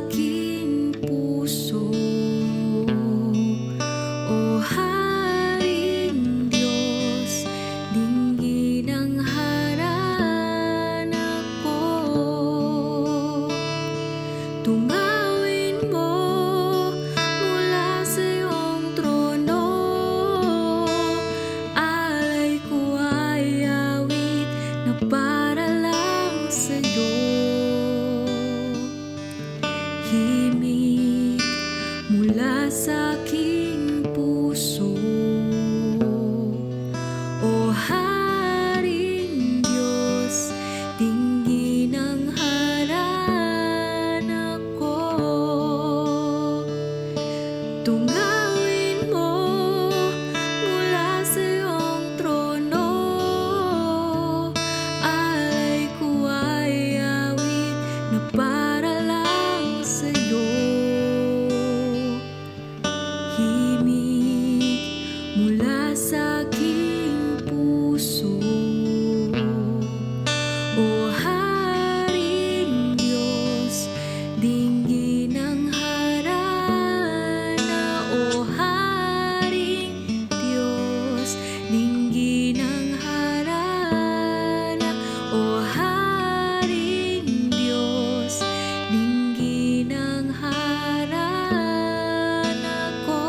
aking puso, O Haring Diyos, dinggin ang harana ko. Tungawin mo mula sa iyong trono, alay ko ay awit na para lang sa iyo. Himig mula sa aking puso, O Haring Diyos, dinggin ang harana ko. Tungawin mo mula sa iyong trono, alay ko ay awit na para lang sa iyo. Himig mula sa aking puso, O Haring Diyos, dinggin ang harana. O Haring Diyos, dinggin ang harana. O Haring Diyos, dinggin ang harana ko.